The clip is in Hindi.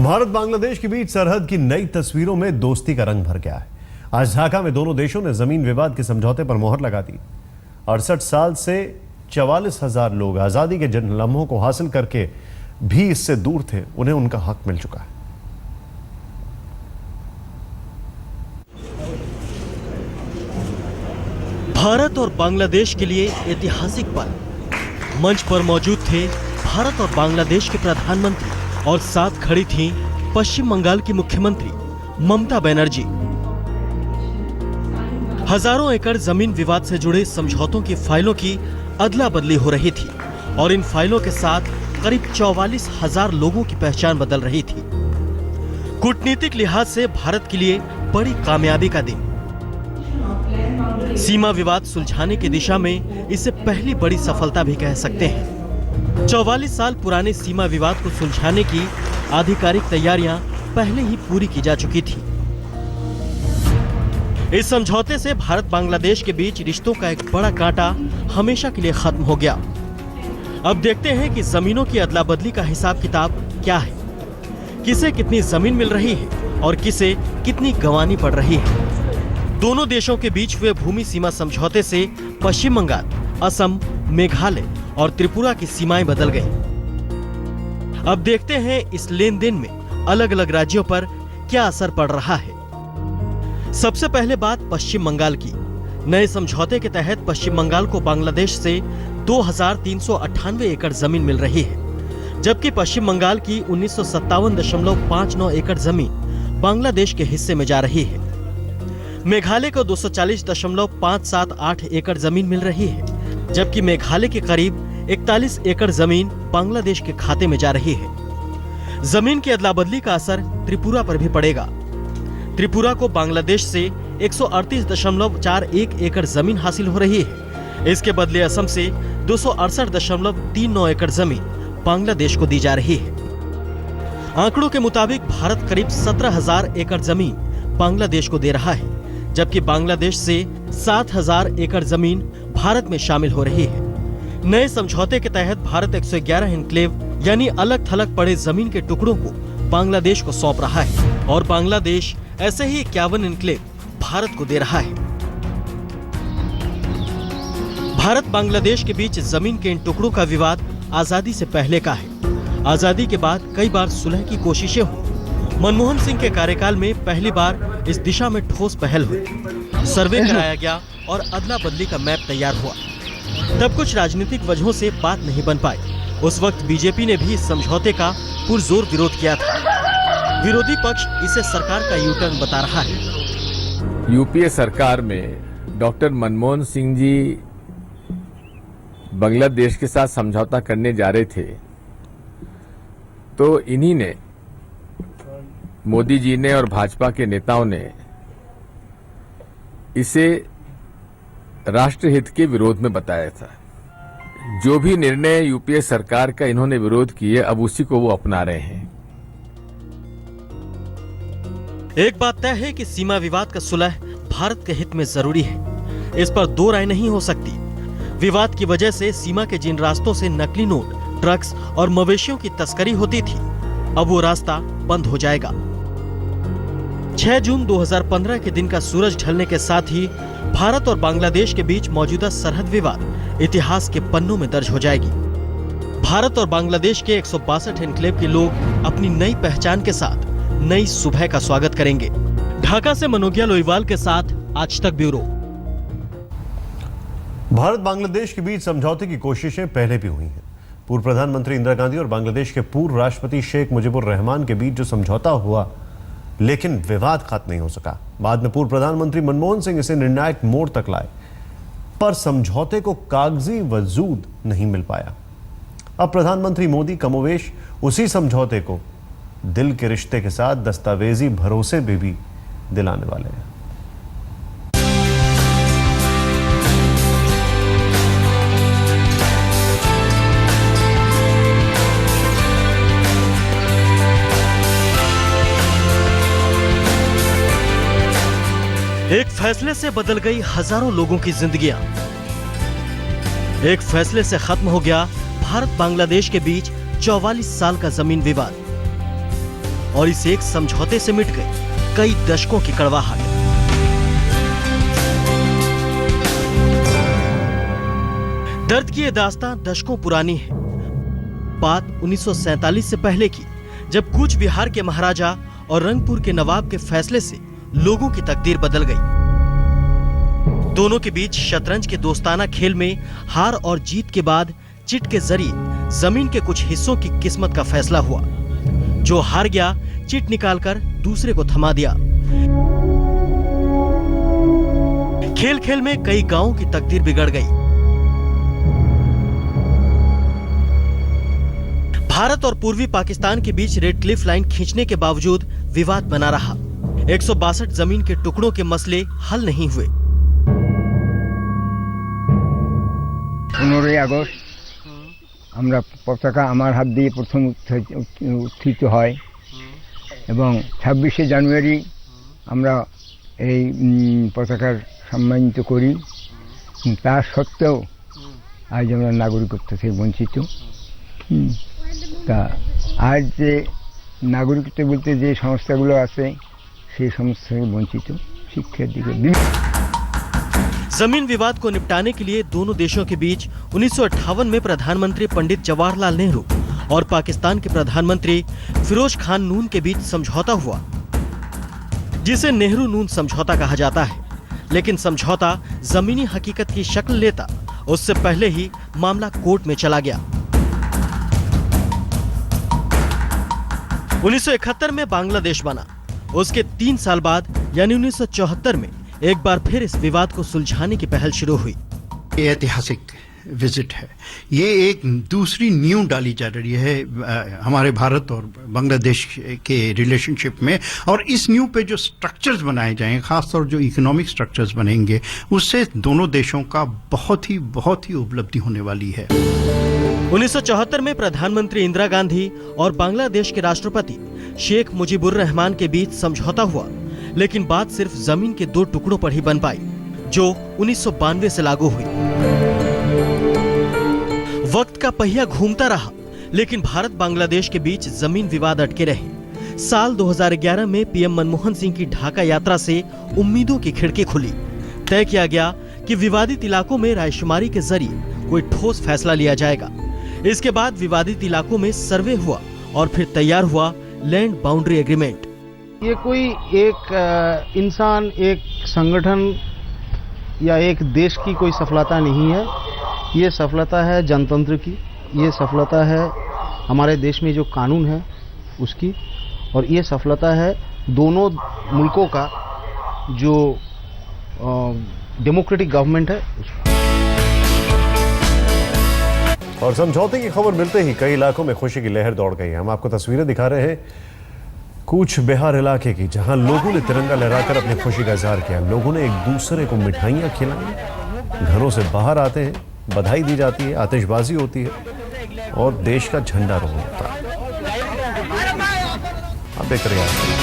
भारत बांग्लादेश के बीच सरहद की नई तस्वीरों में दोस्ती का रंग भर गया है। आज ढाका में दोनों देशों ने जमीन विवाद के समझौते पर मोहर लगा दी। 68 साल से 44,000 लोग आजादी के जिन लम्हों को हासिल करके भी इससे दूर थे, उन्हें उनका हक मिल चुका है। भारत और बांग्लादेश के लिए ऐतिहासिक पल। मंच पर मौजूद थे भारत और बांग्लादेश के प्रधानमंत्री और साथ खड़ी थीं पश्चिम बंगाल की मुख्यमंत्री ममता बनर्जी। हजारों एकड़ जमीन विवाद से जुड़े समझौतों की फाइलों की अदला बदली हो रही थी और इन फाइलों के साथ करीब 44,000 लोगों की पहचान बदल रही थी। कूटनीतिक लिहाज से भारत के लिए बड़ी कामयाबी का दिन। सीमा विवाद सुलझाने की दिशा में इसे पहली बड़ी सफलता भी कह सकते हैं। 44 साल पुराने सीमा विवाद को सुलझाने की आधिकारिक तैयारियां पहले ही पूरी की जा चुकी थी। इस समझौते से भारत बांग्लादेश के बीच रिश्तों का एक बड़ा कांटा हमेशा के लिए खत्म हो गया। अब देखते हैं कि जमीनों की अदला बदली का हिसाब किताब क्या है, किसे कितनी जमीन मिल रही है और किसे कितनी गंवानी पड़ रही है। दोनों देशों के बीच हुए भूमि सीमा समझौते से पश्चिम बंगाल, असम, मेघालय और त्रिपुरा की सीमाएं बदल गईं। अब देखते हैं इस लेन देन में अलग अलग राज्यों पर क्या असर पड़ रहा है। सबसे पहले बात पश्चिम बंगाल की। नए समझौते के तहत पश्चिम बंगाल को बांग्लादेश से 2,398 एकड़ जमीन मिल रही है, जबकि पश्चिम बंगाल की 1957.59 एकड़ जमीन बांग्लादेश के हिस्से में जा रही है। मेघालय को 240.578 एकड़ जमीन मिल रही है, जबकि मेघालय के करीब 41 एकड़ जमीन बांग्लादेश के खाते में जा रही है। जमीन की अदला बदली का असर त्रिपुरा पर भी पड़ेगा। त्रिपुरा को बांग्लादेश से 138.41 एकड़ जमीन हासिल हो रही है। इसके बदले असम से 268.39 एकड़ जमीन बांग्लादेश को दी जा रही है। आंकड़ों के मुताबिक भारत करीब 17,000 एकड़ जमीन बांग्लादेश को दे रहा है, जबकि बांग्लादेश से 7,000 एकड़ जमीन भारत में शामिल हो रही है। नए समझौते के तहत भारत 111 एन्क्लेव यानी अलग थलग पड़े जमीन के टुकड़ों को बांग्लादेश को सौंप रहा है और बांग्लादेश ऐसे ही 51 एन्क्लेव भारत को दे रहा है। भारत बांग्लादेश के बीच जमीन के इन टुकड़ों का विवाद आजादी से पहले का है। आजादी के बाद कई बार सुलह की कोशिशें हुई। मनमोहन सिंह के कार्यकाल में पहली बार इस दिशा में ठोस पहल हुई। सर्वे कराया गया और अदला बदली का मैप तैयार हुआ। तब कुछ राजनीतिक वजहों से बात नहीं बन पाई। उस वक्त बीजेपी ने भी इस समझौते का पुरजोर विरोध किया था। विरोधी पक्ष इसे सरकार का यू टर्न बता रहा है। यूपीए सरकार में डॉक्टर मनमोहन सिंह जी बांग्लादेश के साथ समझौता करने जा रहे थे, तो इन्हीं ने, मोदी जी ने और भाजपा के नेताओं ने इसे राष्ट्रहित के विरोध में बताया था। जो भी निर्णय यूपीए सरकार का इन्होंने विरोध किए, अब उसी को वो अपना रहे हैं। एक बात तय है कि सीमा विवाद का सुलह भारत के हित में जरूरी है। इस पर दो राय नहीं हो सकती। विवाद की वजह से सीमा के जिन रास्तों से नकली नोट, ड्रग्स और मवेशियों की तस्करी होती थी, अब वो रास्ता बंद हो जाएगा। 6 जून 2015 के दिन का सूरज ढलने के साथ ही भारत और बांग्लादेश के बीच मौजूदा सरहद विवाद इतिहास के पन्नों में दर्ज हो जाएगी। भारत और बांग्लादेश के 162 एन्क्लेव के लोग अपनी नई पहचान के साथ नई सुबह का स्वागत करेंगे। ढाका से मनोज्ञा लोईवाल के साथ आज तक ब्यूरो। भारत बांग्लादेश के बीच समझौते की कोशिशें पहले भी हुई हैं। पूर्व प्रधानमंत्री इंदिरा गांधी और बांग्लादेश के पूर्व राष्ट्रपति शेख मुजीबुर रहमान के बीच जो समझौता हुआ, लेकिन विवाद खत्म नहीं हो सका। बाद में पूर्व प्रधानमंत्री मनमोहन सिंह इसे निर्णायक मोड़ तक लाए, पर समझौते को कागजी वजूद नहीं मिल पाया। अब प्रधानमंत्री मोदी कमोवेश उसी समझौते को दिल के रिश्ते के साथ दस्तावेजी भरोसे भी दिलाने वाले हैं। एक फैसले से बदल गई हजारों लोगों की जिंदगियां। एक फैसले से खत्म हो गया भारत बांग्लादेश के बीच 44 साल का जमीन विवाद। और इस एक समझौते से मिट गई कई दशकों की कड़वाहट। दर्द की ये दास्तां दशकों पुरानी है। बात 1947 से पहले की, जब कूच बिहार के महाराजा और रंगपुर के नवाब के फैसले से लोगों की तकदीर बदल गई। दोनों के बीच शतरंज के दोस्ताना खेल में हार और जीत के बाद चिट के जरिए जमीन के कुछ हिस्सों की किस्मत का फैसला हुआ। जो हार गया चिट निकालकर दूसरे को थमा दिया। खेल खेल में कई गांवों की तकदीर बिगड़ गई। भारत और पूर्वी पाकिस्तान के बीच रेड क्लिफ लाइन खींचने के बावजूद विवाद बना रहा। 162 जमीन के टुकड़ों के मसले हल नहीं हुए। 15 আগস্ট আমরা পতাকা আমার হাত দিয়ে প্রথম উত্থিত হয় এবং 26শে জানুয়ারি আমরা এই পতাকার সম্মানিত করি। তা সত্ত্বেও আজ আমরা নাগরিকত্ব থেকে বঞ্চিত। তা আজ যে নাগরিকত্ব বলতে যে সংস্থাগুলো আছে সেই সংস্থা থেকে বঞ্চিত। শিক্ষার দিকে जमीन विवाद को निपटाने के लिए दोनों देशों के बीच 1958 में प्रधानमंत्री पंडित जवाहरलाल नेहरू और पाकिस्तान के प्रधानमंत्री फिरोज खान नून के बीच समझौता हुआ, जिसे नेहरू नून समझौता कहा जाता है। लेकिन समझौता जमीनी हकीकत की शक्ल लेता उससे पहले ही मामला कोर्ट में चला गया। 1971 में बांग्लादेश बना। उसके 3 साल बाद यानी 1974 में एक बार फिर इस विवाद को सुलझाने की पहल शुरू हुई। ये ऐतिहासिक विजिट है। ये एक दूसरी नींव डाली जा रही है हमारे भारत और बांग्लादेश के रिलेशनशिप में, और इस नींव पे जो स्ट्रक्चर्स बनाए जाएंगे, खासतौर जो इकोनॉमिक स्ट्रक्चर्स बनेंगे, उससे दोनों देशों का बहुत ही उपलब्धि होने वाली है। 1974 में प्रधानमंत्री इंदिरा गांधी और बांग्लादेश के राष्ट्रपति शेख मुजीबुर रहमान के बीच समझौता हुआ, लेकिन बात सिर्फ जमीन के 2 टुकड़ों पर ही बन पाई, जो 1992 से लागू हुई। वक्त का पहिया घूमता रहा, लेकिन भारत बांग्लादेश के बीच जमीन विवाद अटके रहे। साल 2011 में पीएम मनमोहन सिंह की ढाका यात्रा से उम्मीदों की खिड़की खुली। तय किया गया कि विवादित इलाकों में रायशुमारी के जरिए कोई ठोस फैसला लिया जाएगा। इसके बाद विवादित इलाकों में सर्वे हुआ और फिर तैयार हुआ लैंड बाउंड्री एग्रीमेंट। ये कोई एक इंसान, एक संगठन या एक देश की कोई सफलता नहीं है। ये सफलता है जनतंत्र की, ये सफलता है हमारे देश में जो कानून है उसकी, और ये सफलता है दोनों मुल्कों का जो डेमोक्रेटिक गवर्नमेंट है उसकी। और समझौते की खबर मिलते ही कई इलाकों में खुशी की लहर दौड़ गई। हम आपको तस्वीरें दिखा रहे हैं कूच बिहार इलाके की, जहां लोगों ने तिरंगा लहराकर अपनी खुशी का इजहार किया। लोगों ने एक दूसरे को मिठाइयां खिलाई, घरों से बाहर आते हैं, बधाई दी जाती है, आतिशबाजी होती है और देश का झंडा रोहन होता है। आप देख रहे हैं।